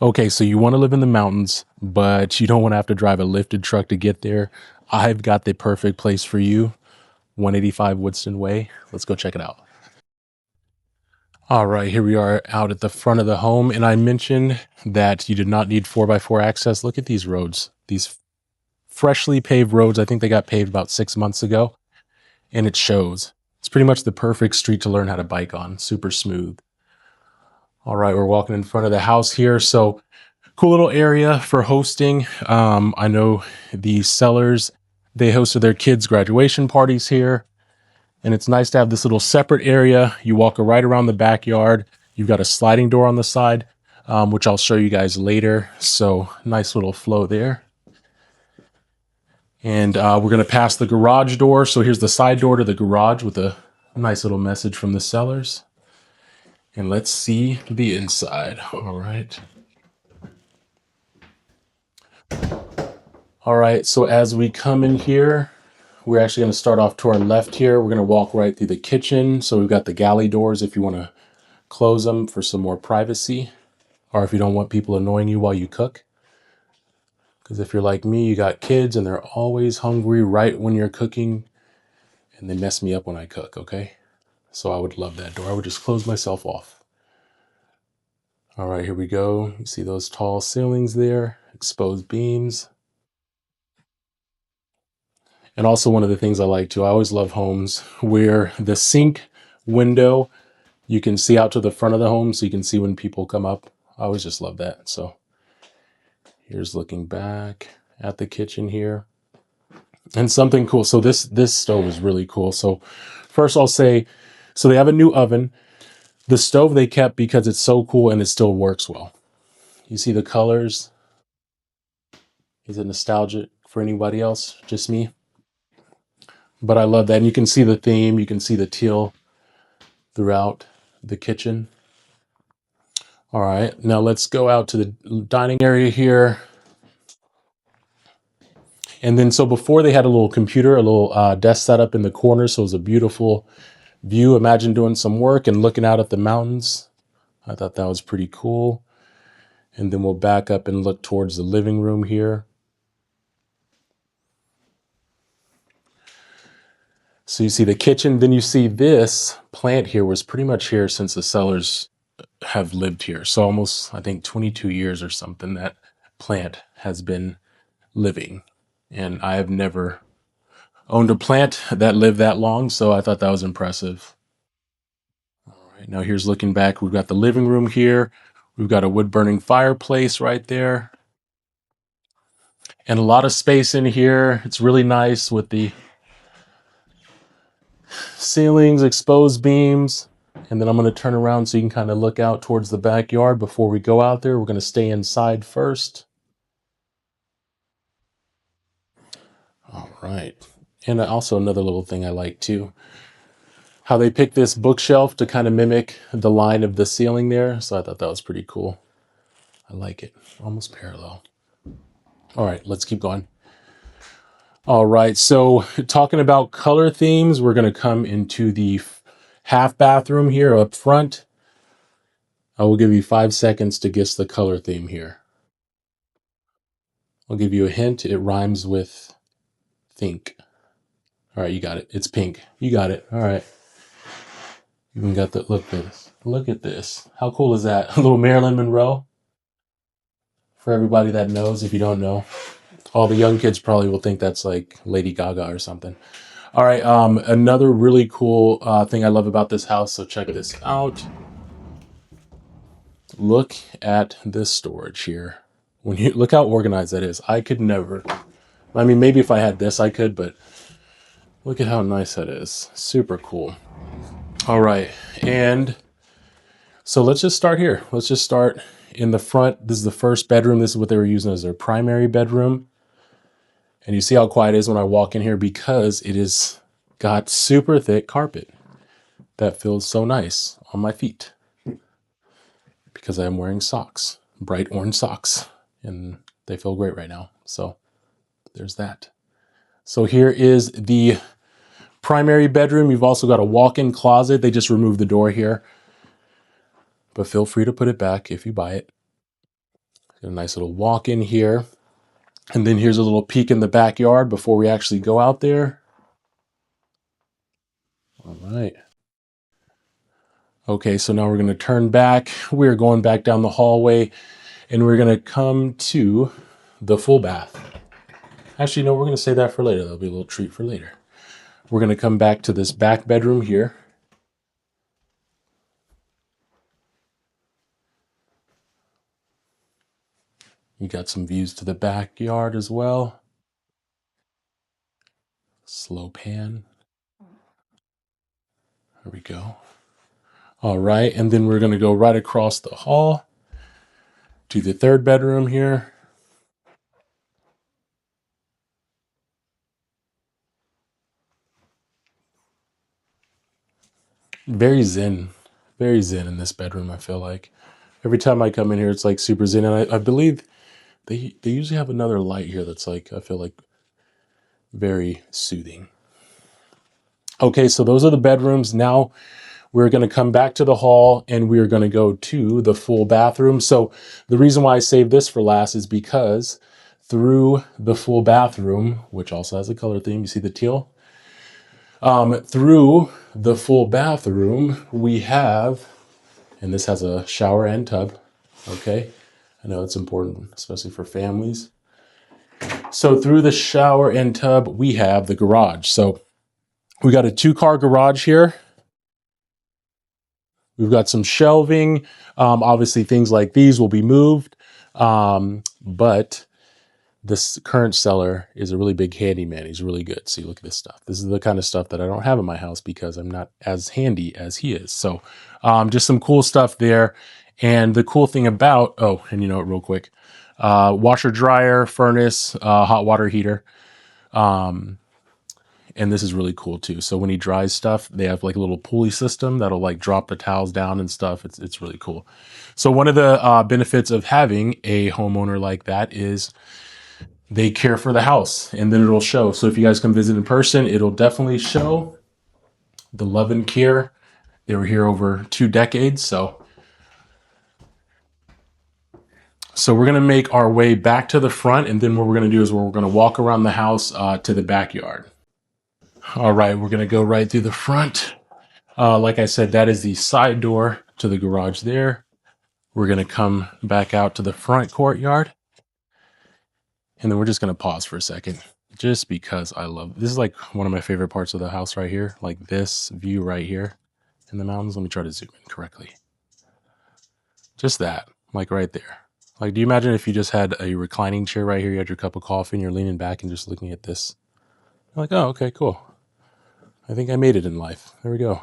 Okay, so you want to live in the mountains, but you don't want to have to drive a lifted truck to get there. I've got the perfect place for you. 185 Woodston Way. Let's go check it out. All right, here we are out at the front of the home, and I mentioned that you did not need 4x4 access. Look at these roads, these freshly paved roads. I think they got paved about 6 months ago, and it shows. It's pretty much the perfect street to learn how to bike on, super smooth. All right, we're walking in front of the house here. So cool little area for hosting. I know the sellers, they hosted their kids' graduation parties here. And it's nice to have this little separate area. You walk right around the backyard. You've got a sliding door on the side, which I'll show you guys later. So nice little flow there. And we're going to pass the garage door. So here's the side door to the garage with a nice little message from the sellers. And let's see the inside. All right. All right, so as we come in here, we're actually going to start off to our left here. We're going to walk right through the kitchen. So we've got the galley doors if you want to close them for some more privacy, or if you don't want people annoying you while you cook. Because if you're like me, you got kids and they're always hungry right when you're cooking, and they mess me up when I cook, okay? So I would love that door. I would just close myself off. All right, here we go. You see those tall ceilings there, exposed beams. And also one of the things I like too, I always love homes where the sink window, you can see out to the front of the home so you can see when people come up. I always just love that. So here's looking back at the kitchen here. And something cool. So this stove is really cool. So first I'll say, so they have a new oven. The stove they kept because it's so cool and it still works well. You see the colors? Is it nostalgic for anybody else? Just me? But I love that. And you can see the theme. You can see the teal throughout the kitchen. All right, now let's go out to the dining area here. And then, so before they had a little computer, a little desk set up in the corner. So it was a beautiful view. Imagine doing some work and looking out at the mountains. I thought that was pretty cool. And then we'll back up and look towards the living room here. So you see the kitchen, then you see this plant here was pretty much here since the sellers have lived here. So almost, I think 22 years or something, that plant has been living. And I have never owned a plant that lived that long, so I thought that was impressive. All right, now here's looking back. We've got the living room here. We've got a wood-burning fireplace right there. And a lot of space in here. It's really nice with the ceilings, exposed beams. And then I'm going to turn around so you can kind of look out towards the backyard before we go out there. We're going to stay inside first. All right. And also another little thing I like too, how they picked this bookshelf to kind of mimic the line of the ceiling there. So I thought that was pretty cool. I like it. Almost parallel. All right, let's keep going. All right, so talking about color themes, we're going to come into the half bathroom here up front. I will give you 5 seconds to guess the color theme here. I'll give you a hint. It rhymes with think. All right, you got it. It's pink. You got it. All right. You even got the, look at this. Look at this. How cool is that? A little Marilyn Monroe. For everybody that knows, if you don't know. All the young kids probably will think that's like Lady Gaga or something. All right, another really cool thing I love about this house, so check this out. Look at this storage here. When you look how organized that is. I could never. I mean, maybe if I had this, I could, but look at how nice that is. Super cool. All right, and so let's just start here. Let's just start in the front. This is the first bedroom. This is what they were using as their primary bedroom. And you see how quiet it is when I walk in here because it is got super thick carpet that feels so nice on my feet because I am wearing socks, bright orange socks, and they feel great right now. So there's that. So here is the primary bedroom. You've also got a walk-in closet. They just removed the door here, but feel free to put it back if you buy it. Got a nice little walk in here. And then here's a little peek in the backyard before we actually go out there. All right. Okay, so now we're going to turn back. We're going back down the hallway and we're going to come to the full bath. Actually, no, we're going to save that for later. That'll be a little treat for later. We're going to come back to this back bedroom here. You got some views to the backyard as well. Slow pan. There we go. All right, and then we're going to go right across the hall to the third bedroom here. Very zen in this bedroom, I feel like. Every time I come in here, it's like super zen. And I believe they usually have another light here that's like, I feel like very soothing. Okay, so those are the bedrooms. Now we're going to come back to the hall and we're going to go to the full bathroom. So the reason why I saved this for last is because through the full bathroom, which also has a color theme, you see the teal? Through the full bathroom, we have, and this has a shower and tub, okay? I know it's important, especially for families. So through the shower and tub, we have the garage. So we got a 2-car garage here. We've got some shelving. Obviously, things like these will be moved, but this current seller is a really big handyman. He's really good. See, look at this stuff. This is the kind of stuff that I don't have in my house because I'm not as handy as he is. So just some cool stuff there. And the cool thing about, oh, and you know what, real quick, washer, dryer, furnace, hot water heater. And this is really cool too. So when he dries stuff, they have like a little pulley system that'll like drop the towels down and stuff. It's really cool. So one of the benefits of having a homeowner like that is they care for the house, and then it'll show. So if you guys come visit in person, it'll definitely show the love and care. They were here over 2 decades. So we're going to make our way back to the front. And then what we're going to do is we're going to walk around the house to the backyard. All right, we're going to go right through the front. Like I said, that is the side door to the garage there. We're going to come back out to the front courtyard. And then we're just going to pause for a second, just because I love, this is like one of my favorite parts of the house right here. Like this view right here in the mountains. Let me try to zoom in correctly. Just that, like right there. Like, do you imagine if you just had a reclining chair right here, you had your cup of coffee and you're leaning back and just looking at this? You're like, oh, okay, cool. I think I made it in life. There we go.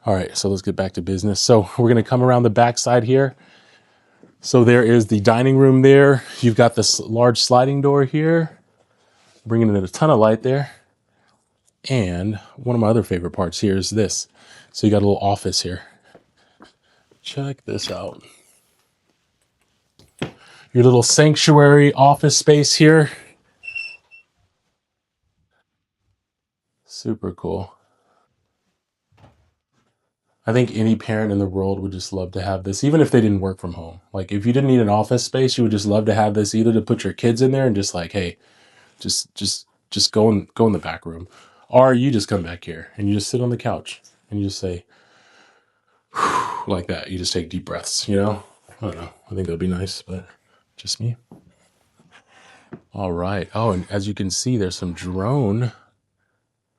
All right, so let's get back to business. So we're going to come around the back side here. So there is the dining room there. You've got this large sliding door here, bringing in a ton of light there. And one of my other favorite parts here is this. So you got a little office here. Check this out. Your little sanctuary office space here. Super cool. I think any parent in the world would just love to have this, even if they didn't work from home. Like if you didn't need an office space, you would just love to have this, either to put your kids in there and just like, hey, just go in the back room, or you just come back here and you just sit on the couch and you just say, like that. You just take deep breaths, you know? I don't know. I think that'd be nice, but just me. All right. Oh, and as you can see, there's some drone.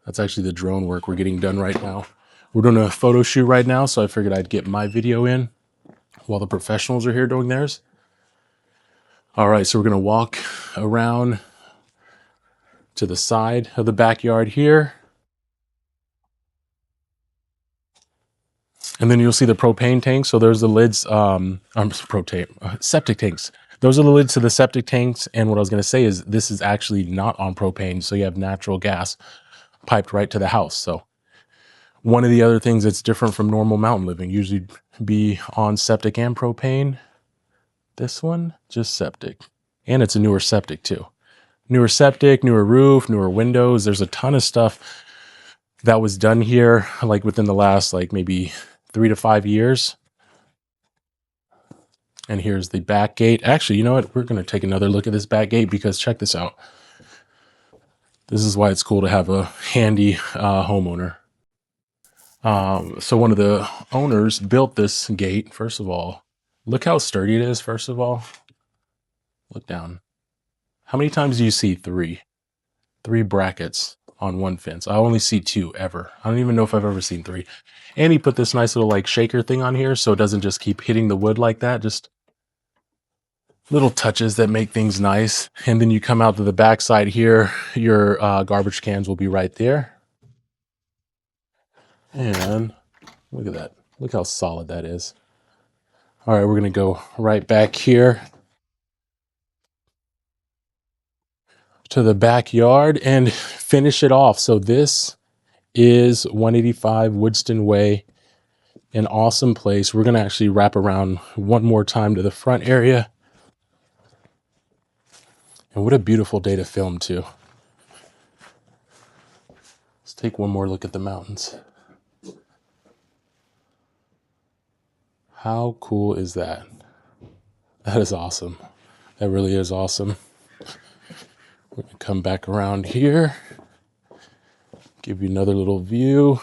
That's actually the drone work we're getting done right now. We're doing a photo shoot right now, so I figured I'd get my video in while the professionals are here doing theirs. All right, so we're going to walk around to the side of the backyard here. And then you'll see the propane tank. So there's the lids, septic tanks. Those are the lids to the septic tanks. And what I was going to say is this is actually not on propane. So you have natural gas piped right to the house. So one of the other things that's different from normal mountain living, usually be on septic and propane. This one, just septic. And it's a newer septic too. Newer septic, newer roof, newer windows. There's a ton of stuff that was done here, like within the last, like maybe 3 to 5 years. And here's the back gate. Actually, you know what? We're going to take another look at this back gate because check this out. This is why it's cool to have a handy homeowner. So one of the owners built this gate. First of all, look how sturdy it is. First of all, look down. How many times do you see three brackets on one fence? I only see two ever. I don't even know if I've ever seen three. And he put this nice little like shaker thing on here so it doesn't just keep hitting the wood like that. Just little touches that make things nice. And then you come out to the back side here, your garbage cans will be right there. And look at that. Look how solid that is. All right, we're going to go right back here to the backyard and finish it off. So this is 185 Woodston Way, an awesome place. We're going to actually wrap around one more time to the front area. And what a beautiful day to film too. Let's take one more look at the mountains. How cool is that? That is awesome. That really is awesome. We're going to come back around here. Give you another little view.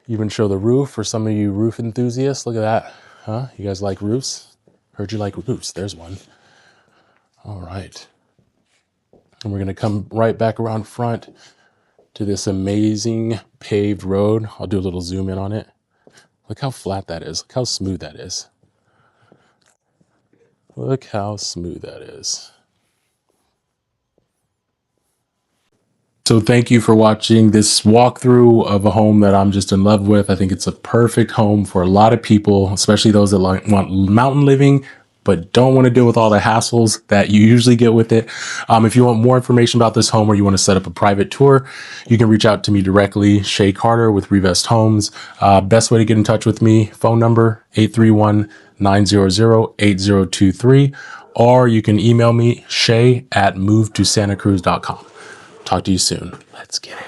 Even show the roof for some of you roof enthusiasts. Look at that. Huh? You guys like roofs? Heard you like roofs. There's one. All right. And we're going to come right back around front to this amazing paved road. I'll do a little zoom in on it. Look how flat that is. Look how smooth that is. Look how smooth that is. So thank you for watching this walkthrough of a home that I'm just in love with. I think it's a perfect home for a lot of people, especially those that want mountain living, but don't want to deal with all the hassles that you usually get with it. If you want more information about this home or you want to set up a private tour, you can reach out to me directly, Shaye Carter with Revest Homes. Best way to get in touch with me, phone number 831-900-8023, or you can email me, Shaye@movetosantacruz.com. Talk to you soon. Let's get it.